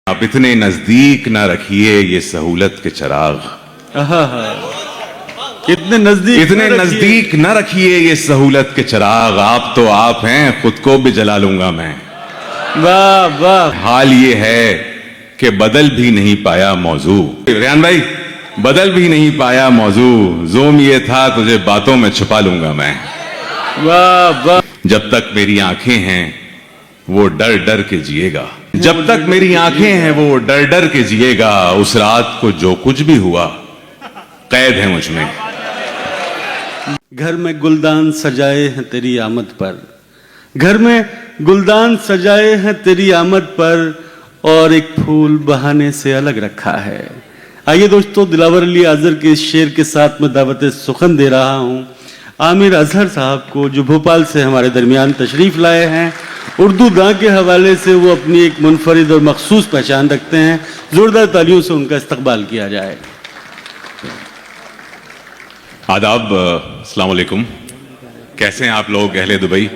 आप इतने नजदीक न रखिए ये सहूलत के चिराग, इतने नजदीक न रखिए ये सहूलत के चिराग, आप तो आप हैं खुद को भी जला लूंगा मैं। वाह वाह। हाल ये है कि बदल भी नहीं पाया मौजू। रेहान भाई, बदल भी नहीं पाया मौजू, जोम ये था तुझे बातों में छुपा लूंगा मैं। वाह वाह। जब तक मेरी आंखें हैं वो डर डर के जिएगा, जब तक मेरी आंखें हैं वो डर डर के जिएगा, उस रात को जो कुछ भी हुआ कैद है मुझ में। घर में गुलदान सजाए हैं तेरी आमद पर, घर में गुलदान सजाए हैं तेरी आमद पर, और एक फूल बहाने से अलग रखा है। आइए दोस्तों, दिलावर अली आजर के इस शेर के साथ मैं दावत सुखन दे रहा हूं आमिर अजहर साहब को, जो भोपाल से हमारे दरमियान तशरीफ लाए हैं। उर्दू गां के हवाले से वो अपनी एक मुनफरिद और मखसूस पहचान रखते हैं। जोरदार तालियों से उनका इस्तकबाल किया जाए। आदाब, अस्सलाम वालेकुम। कैसे हैं आप लोग अहले दुबई?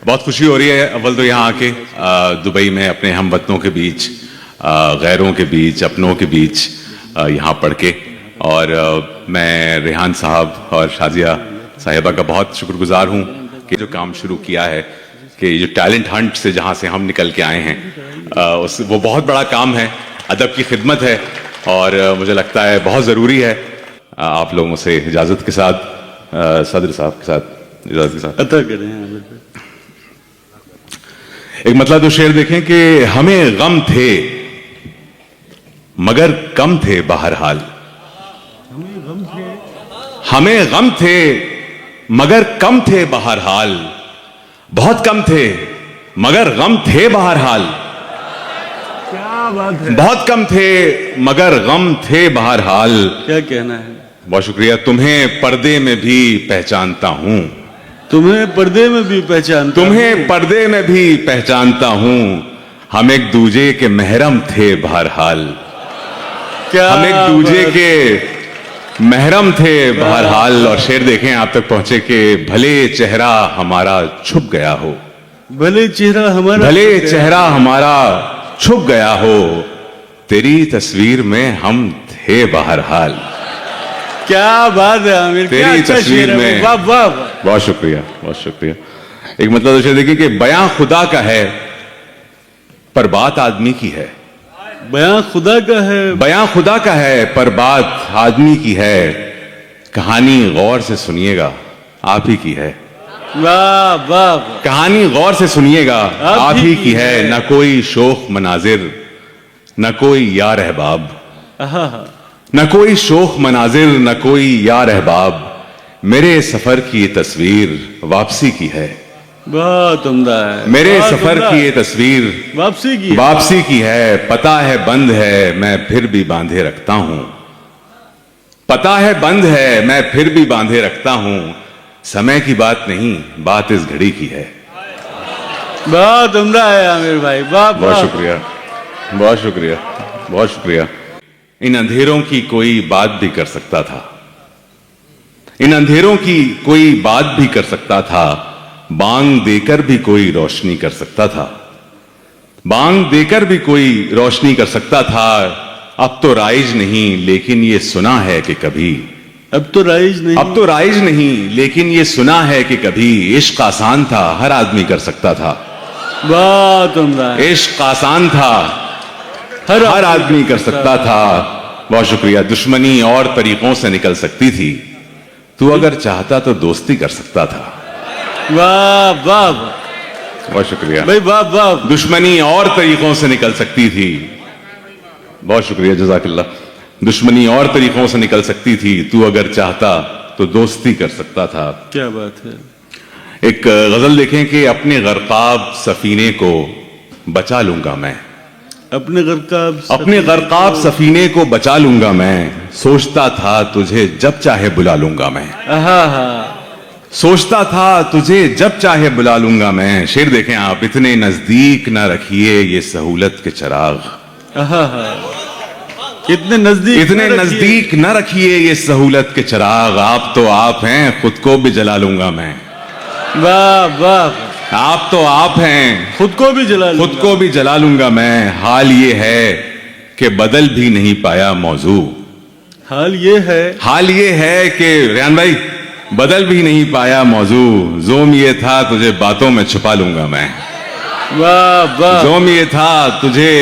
बहुत खुशी हो रही है अव्वल तो यहाँ आके दुबई में अपने हमवतनों के बीच, गैरों के बीच, अपनों के बीच यहाँ पढ़ के। और मैं रेहान साहब और शाजिया साहिबा का बहुत शुक्रगुजार हूँ कि जो काम शुरू किया है, कि जो टैलेंट हंट से जहाँ से हम निकल के आए हैं, वो बहुत बड़ा काम है, अदब की खिदमत है, और मुझे लगता है बहुत ज़रूरी है। आप लोगों से इजाज़त के साथ, सदर साहब के साथ इजाज़त के साथ अता करें। एक मतलब तो शेर देखें कि हमें गम थे मगर कम थे बहरहाल, हमें गम थे मगर कम थे बहरहाल, बहुत कम थे मगर गम थे बहरहाल, क्या बात है, बहुत कम थे मगर गम थे बहरहाल। क्या कहना है। बहुत शुक्रिया। तुम्हें पर्दे में भी पहचानता हूं, तुम्हें पर्दे में भी पहचानता हूं, तुम्हें पर्दे में भी पहचानता हूं, हम एक दूजे के महरम थे बहरहाल, क्या हम एक दूजे के महरम थे बहरहाल। और शेर देखें आप तक पहुंचे कि भले चेहरा हमारा छुप गया हो, भले चेहरा हमारा, भले चेहरा हमारा छुप गया हो, तेरी तस्वीर में हम थे बहरहाल। क्या बात है आमिर, क्या तेरी अच्छा तस्वीर शेर है। में, वाह वाह। बहुत शुक्रिया, बहुत शुक्रिया। एक मतलब तो शेर देखिए कि बयां खुदा का है पर बात आदमी की है, बयां खुदा का है, बयां खुदा का है पर बात आदमी की है, कहानी गौर से सुनिएगा आप ही की है, वाह वाह। कहानी गौर से सुनिएगा आप ही की है, न कोई शोख मनाजिर न कोई यार अहबाब, न कोई शोख मनाजिर न कोई यार अहबाब, मेरे सफर की ये तस्वीर वापसी की है, बहुत उम्दा है, मेरे बहुत सफर उम्दा। की ये तस्वीर वापसी की, वापसी की है, पता है बंद है मैं फिर भी बांधे रखता हूं, पता है बंद है मैं फिर भी बांधे रखता हूं, समय की बात नहीं बात इस घड़ी की है। बहुत उम्दा है आमिर भाई, वाह बहुत वाह। शुक्रिया, बहुत शुक्रिया, बहुत शुक्रिया। इन अंधेरों की कोई बात भी कर सकता था, इन अंधेरों की कोई बात भी कर सकता था, बांग देकर भी कोई रोशनी कर सकता था, बांग देकर भी कोई रोशनी कर सकता था। अब तो राइज नहीं लेकिन ये सुना है कि कभी, अब तो राइज नहीं, अब तो राइज नहीं लेकिन ये सुना है कि कभी, इश्क आसान था हर आदमी कर सकता था, बहुत उम्दा है, इश्क आसान था हर आदमी कर सकता था। बहुत शुक्रिया। दुश्मनी और तरीकों से निकल सकती थी, तू अगर चाहता तो दोस्ती कर सकता था। वाह वाह। बहुत शुक्रिया भाई, वाह वाह। दुश्मनी और तरीकों से निकल सकती थी, बहुत शुक्रिया, जज़ाकल्लाह। दुश्मनी और तरीकों से निकल सकती थी, तू अगर चाहता तो दोस्ती कर सकता था। क्या बात है। एक गजल देखें कि अपने गरकाब सफीने को बचा लूंगा मैं, अपने गरकाब सफीने को बचा लूंगा मैं, सोचता था तुझे जब चाहे बुला लूंगा मैं, सोचता था तुझे जब चाहे बुला लूंगा मैं। शेर देखें आप, इतने नजदीक न रखिए ये सहूलत के चिराग, इतने नजदीक न रखिए ये सहूलत के चिराग, आप तो आप हैं खुद को भी जला लूंगा मैं। वाह वाह। आप तो आप हैं, खुद को भी जला खुद को भी जला लूंगा मैं। हाल ये है कि बदल भी नहीं पाया मौजू। हाल ये है कि रेहान भाई बदल भी नहीं पाया मौजू। जोम ये था तुझे बातों में छुपा लूंगा मैं। वाह वाह, जोम ये था तुझे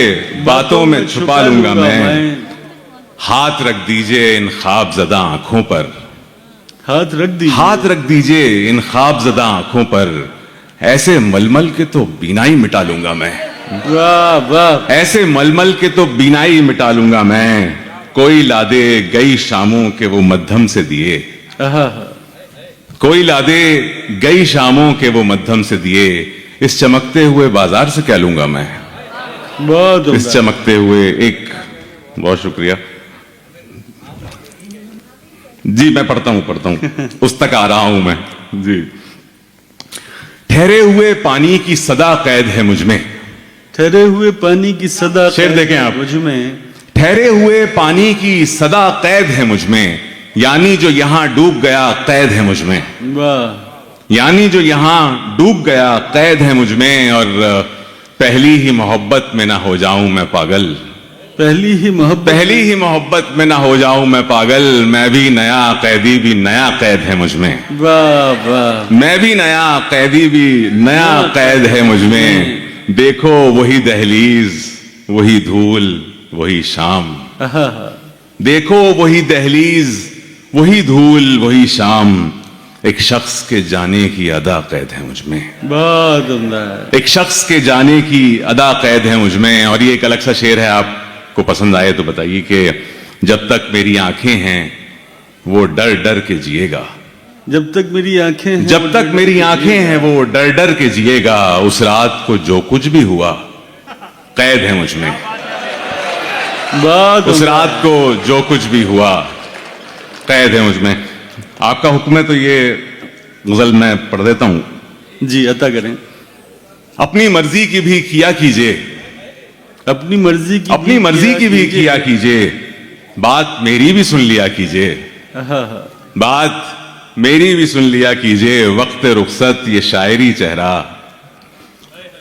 बातों में छुपा लूंगा मैं। हाथ रख दीजिए इन ख्वाबज़दा आंखों पर, हाथ रख दीजिए इन ख्वाबज़दा आंखों पर। ऐसे मलमल के तो बीनाई मिटा लूंगा मैं। वाह वाह, ऐसे मलमल के तो बीनाई मिटा लूंगा मैं। कोई लादे गई शामों के वो मध्यम से दिए। आहा, कोई लादे गई शामों के वो मध्यम से दिए। इस चमकते हुए बाजार से क्या लूंगा मैं। बहुत इस चमकते हुए एक, बहुत शुक्रिया जी। मैं पढ़ता हूं उस तक आ रहा हूं मैं जी। ठहरे हुए पानी की सदा कैद है मुझमें। ठहरे हुए पानी की सदा शेर देखें आप। मुझमें ठहरे हुए पानी की सदा कैद है मुझमें। यानी जो यहां डूब गया कैद है मुझमें। वाह, यानी जो यहां डूब गया कैद है मुझमें। और पहली ही मोहब्बत में ना हो जाऊं मैं पागल। पहली ही मोहब्बत में ना हो जाऊं मैं पागल। मैं भी नया कैदी भी नया कैद है मुझमें। वाह वाह, मैं भी नया कैदी भी नया कैद है मुझमें। देखो वही दहलीज वही धूल वही शाम। आहा, देखो वही दहलीज वही धूल वही शाम। एक शख्स के जाने की अदा कैद है मुझमें। बहुत उम्दा है। एक शख्स के जाने की अदा कैद है मुझमें। और ये एक अलग सा शेर है, आपको पसंद आए तो बताइए कि जब तक मेरी आंखें हैं वो डर डर के जिएगा। जब तक मेरी आंखें हैं, जब तक मेरी आंखें हैं वो डर डर के जिएगा। उस रात को जो कुछ भी हुआ कैद है मुझमें। बहुत उस रात को जो कुछ भी हुआ कैद है मुझमें। आपका हुक्म है तो ये गजल मैं पढ़ देता हूं जी, अता करें। अपनी मर्जी की भी किया कीजिए। अपनी मर्जी की भी किया कीजिए। बात मेरी भी सुन लिया कीजिए। आहा, बात मेरी भी सुन लिया कीजिए। वक्त रुखसत ये शायरी चेहरा।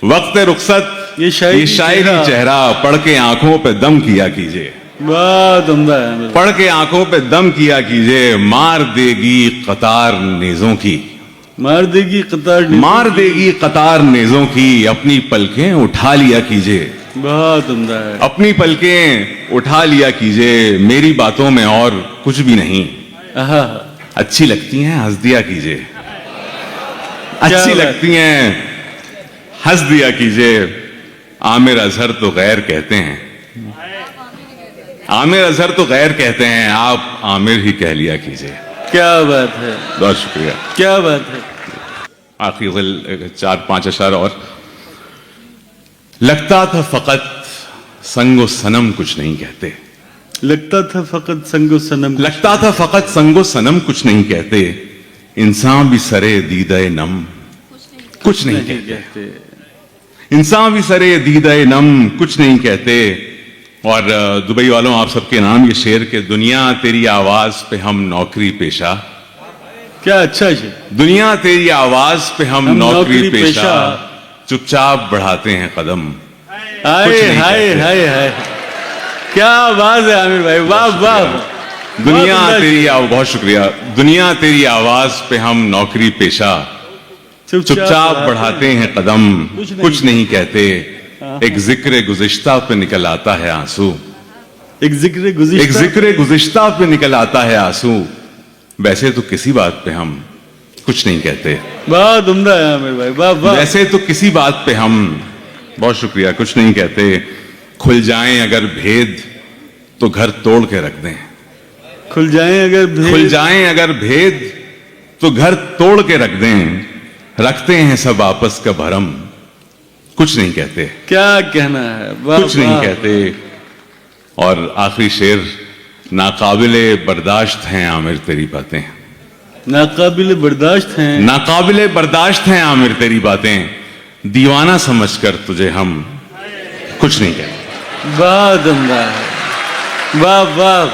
वक्त रुखसत ये शायरी चेहरा। पढ़ के आंखों पे दम किया कीजिए। बहुत उम्दा है। पढ़ के आंखों पे दम किया कीजिए। मार देगी कतार नेजों की। मार देगी कतार नेजों की। अपनी पलकें उठा लिया कीजिए। बहुत उम्दा है। अपनी पलकें उठा लिया कीजिए। मेरी बातों में और कुछ भी नहीं। आहा, अच्छी लगती हैं हंस दिया कीजिए। अच्छी लगती हैं हंस दिया कीजिए। आमिर अजहर तो गैर कहते हैं। आमिर अजहर तो गैर कहते हैं। आप आमिर ही कह लिया कीजिए। क्या बात है, बहुत शुक्रिया। क्या बात है। आखिरी 4-5 अशआर और। लगता था फकत संगो सनम कुछ नहीं कहते। लगता था फकत संगो सनम। लगता था फकत संगो सनम कुछ नहीं कहते। इंसान भी सरे दीदे नम कुछ नहीं कहते। इंसान भी सरे दीदे नम कुछ नहीं कहते। और दुबई वालों, आप सबके नाम ये शेर के दुनिया तेरी आवाज पे हम नौकरी पेशा। क्या अच्छा शेर। दुनिया तेरी आवाज पे हम नौकरी पेशा। चुपचाप बढ़ाते हैं कदम। हाय हाय हाय हाय, क्या आवाज है आमिर भाई, वाह वाह। दुनिया तेरी बहुत शुक्रिया। दुनिया तेरी आवाज पे हम नौकरी पेशा। चुपचाप बढ़ाते हैं कदम कुछ नहीं कहते। एक जिक्र गुज़िश्ता पे निकल आता है आंसू। एक जिक्र गुज़िश्ता पे निकल आता है आंसू। वैसे तो किसी बात पे हम कुछ नहीं कहते। बहुत उम्दा है आमिर भाई, वाह वाह। वैसे तो किसी बात पे हम, बहुत शुक्रिया, कुछ नहीं कहते। खुल जाएं अगर भेद तो घर तोड़ के रख दें। खुल जाएं अगर भेद तो घर तोड़ के रख दें। रखते हैं सब आपस का भरम कुछ नहीं कहते। क्या कहना है, वाह कुछ नहीं कहते। और आखिरी शेर। नाकाबिले बर्दाश्त हैं आमिर तेरी बातें। नाकाबिले बर्दाश्त हैं आमिर तेरी बातें। दीवाना समझकर तुझे हम कुछ नहीं कहते। बहुत उम्दा है, वाह वाह।